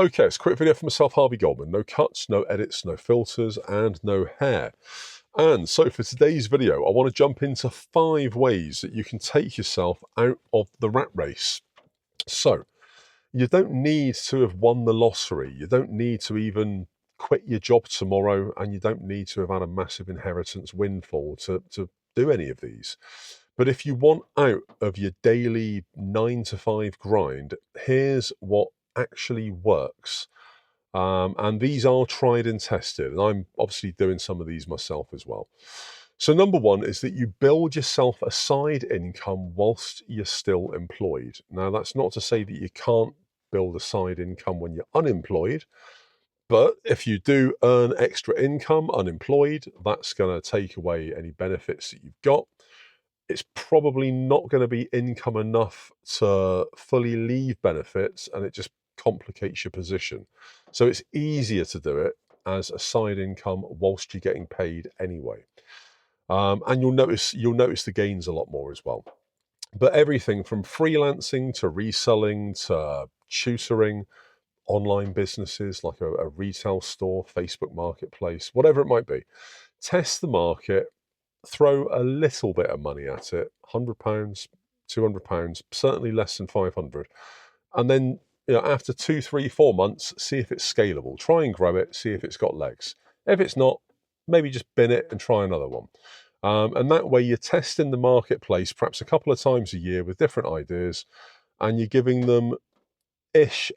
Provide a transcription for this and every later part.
Okay, it's a quick video for myself, Harvey Goldman. No cuts, no edits, no filters, and no hair. And so for today's video, I want to jump into 5 ways that you can take yourself out of the rat race. So you don't need to have won the lottery. You don't need to even quit your job tomorrow, and you don't need to have had a massive inheritance windfall to do any of these. But if you want out of your daily 9 to 5 grind, here's what actually works. And these are tried and tested, and I'm obviously doing some of these myself as well. So number one is that you build yourself a side income whilst you're still employed. Now, that's not to say that you can't build a side income when you're unemployed, but if you do earn extra income unemployed, that's going to take away any benefits that you've got. It's probably not going to be income enough to fully leave benefits, and it just complicates your position. So it's easier to do it as a side income whilst you're getting paid anyway. And you'll notice the gains a lot more as well. But everything from freelancing to reselling to tutoring, online businesses like a retail store, Facebook Marketplace, whatever it might be, test the market, throw a little bit of money at it, £100, £200, certainly less than 500. And then, after 2, 3, 4 months, see if it's scalable. Try and grow it, see if it's got legs. If it's not, maybe just bin it and try another one. And that way you're testing the marketplace perhaps a couple of times a year with different ideas, and you're giving them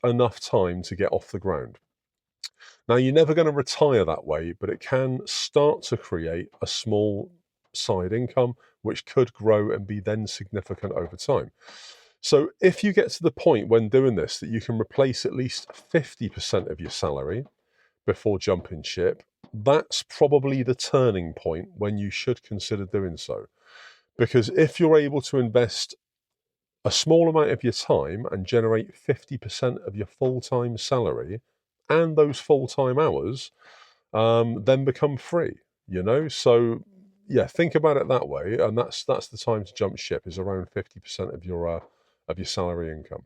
enough time to get off the ground. Now, you're never going to retire that way, but it can start to create a small side income, which could grow and be then significant over time. So if you get to the point when doing this that you can replace at least 50% of your salary before jumping ship, that's probably the turning point when you should consider doing so. Because if you're able to invest a small amount of your time and generate 50% of your full-time salary and those full-time hours, then become free, So yeah, think about it that way, and that's the time to jump ship, is around 50% of your salary income.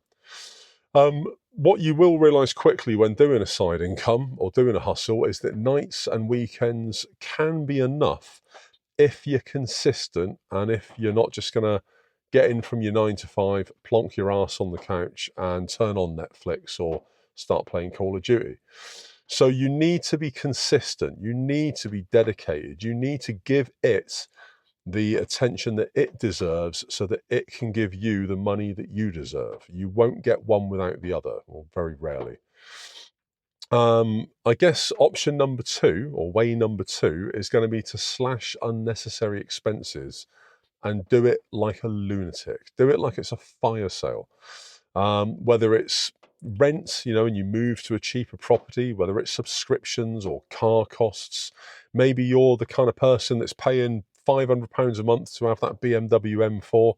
What you will realize quickly when doing a side income or doing a hustle is that nights and weekends can be enough if you're consistent, and if you're not just going to get in from your 9 to 5, plonk your ass on the couch and turn on Netflix or start playing Call of Duty. So you need to be consistent. You need to be dedicated. You need to give it the attention that it deserves so that it can give you the money that you deserve. You won't get one without the other, or very rarely. I guess option number 2, or way number 2, is going to be to slash unnecessary expenses and do it like a lunatic. Do it like it's a fire sale. Whether it's rent, and you move to a cheaper property, whether it's subscriptions or car costs. Maybe you're the kind of person that's paying £500 a month to have that BMW M4.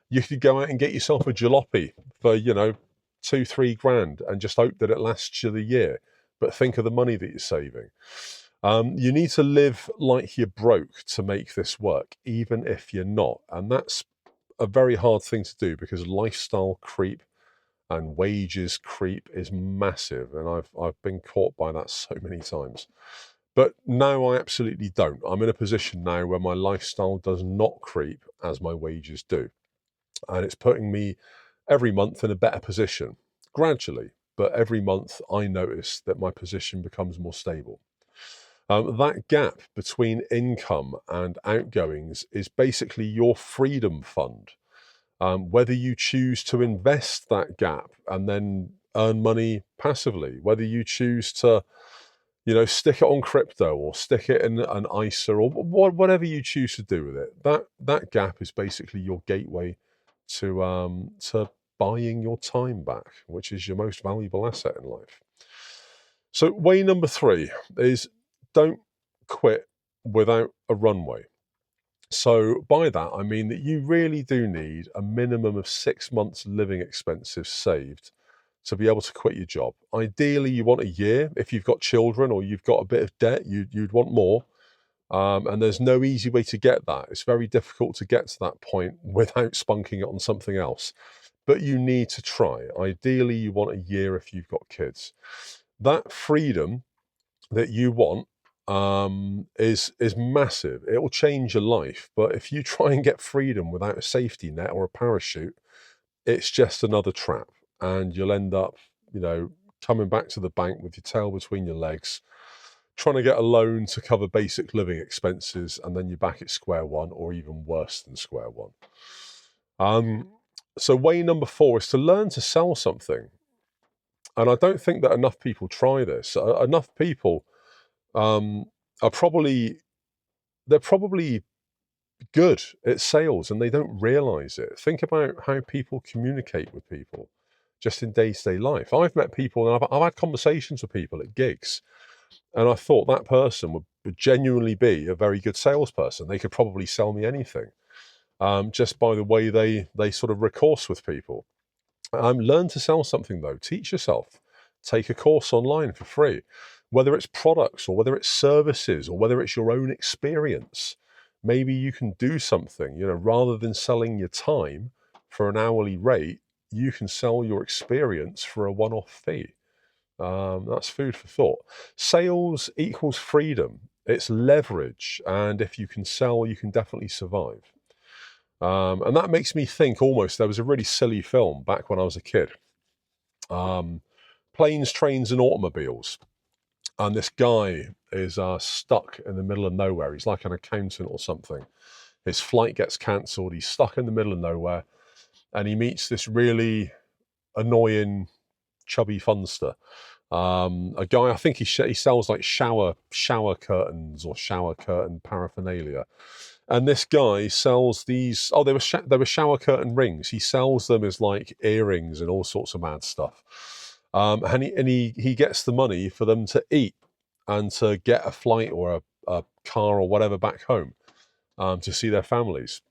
You could go out and get yourself a jalopy for, 2, 3 grand and just hope that it lasts you the year. But think of the money that you're saving. You need to live like you're broke to make this work, even if you're not. And that's a very hard thing to do, because lifestyle creep and wages creep is massive. And I've been caught by that so many times. But now I absolutely don't. I'm in a position now where my lifestyle does not creep as my wages do. And it's putting me every month in a better position, gradually. But every month I notice that my position becomes more stable. That gap between income and outgoings is basically your freedom fund. Whether you choose to invest that gap and then earn money passively, whether you choose to, stick it on crypto or stick it in an ISA, or whatever you choose to do with it, that gap is basically your gateway to buying your time back, which is your most valuable asset in life. So way number 3 is, don't quit without a runway. So by that, I mean that you really do need a minimum of 6 months living expenses saved to be able to quit your job. Ideally, you want a year. If you've got children or you've got a bit of debt, you'd want more. And there's no easy way to get that. It's very difficult to get to that point without spunking it on something else. but you need to try. Ideally, you want a year if you've got kids. That freedom that you want is massive. It will change your life. But if you try and get freedom without a safety net or a parachute, it's just another trap, and you'll end up, coming back to the bank with your tail between your legs, trying to get a loan to cover basic living expenses, and then you're back at square one, or even worse than square one. So way number 4 is to learn to sell something. And I don't think that enough people try this. Enough people they're probably good at sales and they don't realize it. Think about how people communicate with people just in day-to-day life. I've met people and I've had conversations with people at gigs, and I thought that person would genuinely be a very good salesperson. They could probably sell me anything, just by the way they sort of recourse with people. Learn to sell something though. Teach yourself. Take a course online for free, whether it's products or whether it's services or whether it's your own experience. Maybe you can do something, rather than selling your time for an hourly rate, you can sell your experience for a one-off fee. That's food for thought. Sales equals freedom. It's leverage. And if you can sell, you can definitely survive. And that makes me think almost, there was a really silly film back when I was a kid. Planes, Trains and Automobiles. And this guy is stuck in the middle of nowhere. He's like an accountant or something. His flight gets cancelled. He's stuck in the middle of nowhere. And he meets this really annoying, chubby funster. A guy, I think he sells like shower curtains or shower curtain paraphernalia. And this guy sells these, they were shower curtain rings. He sells them as like earrings and all sorts of mad stuff. And he gets the money for them to eat and to get a flight or a car or whatever back home, to see their families.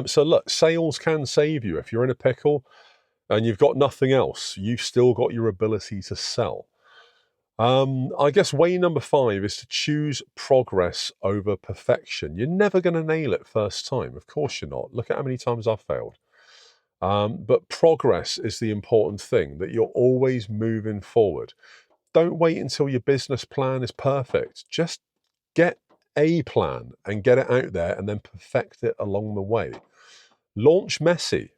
So look, sales can save you. If you're in a pickle and you've got nothing else, you've still got your ability to sell. I guess way number 5 is to choose progress over perfection. You're never going to nail it first time. Of course you're not. Look at how many times I've failed. But progress is the important thing, that you're always moving forward. Don't wait until your business plan is perfect. Just get a plan and get it out there and then perfect it along the way. Launch messy,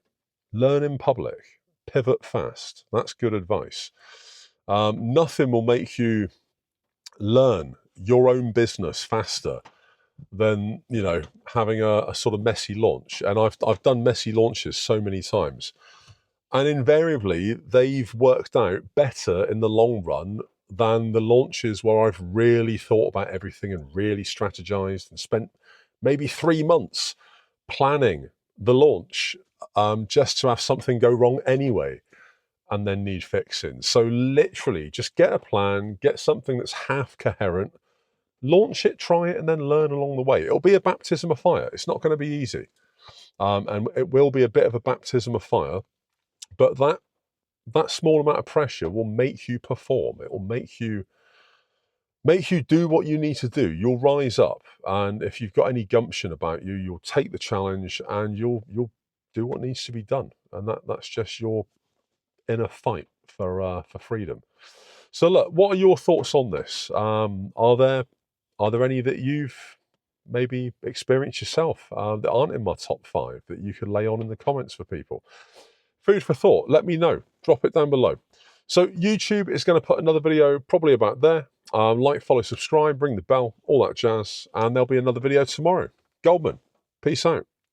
learn in public, pivot fast. That's good advice. Nothing will make you learn your own business faster than, having a sort of messy launch. And I've done messy launches so many times, and invariably they've worked out better in the long run than the launches where I've really thought about everything and really strategized and spent maybe 3 months planning the launch, just to have something go wrong anyway and then need fixing. So literally just get a plan, get something that's half coherent, launch it, try it, and then learn along the way. It'll be a baptism of fire. It's not going to be easy. And it will be a bit of a baptism of fire, but that small amount of pressure will make you perform. It will make you do what you need to do. You'll rise up, and if you've got any gumption about you, you'll take the challenge and you'll do what needs to be done. And that's just your inner fight for freedom. So look, what are your thoughts on this? Are there any that you've maybe experienced yourself, that aren't in my top 5 that you could lay on in the comments for people? Food for thought. Let me know. Drop it down below. So YouTube is going to put another video probably about there. Like, follow, subscribe, ring the bell, all that jazz. And there'll be another video tomorrow. Goldman, peace out.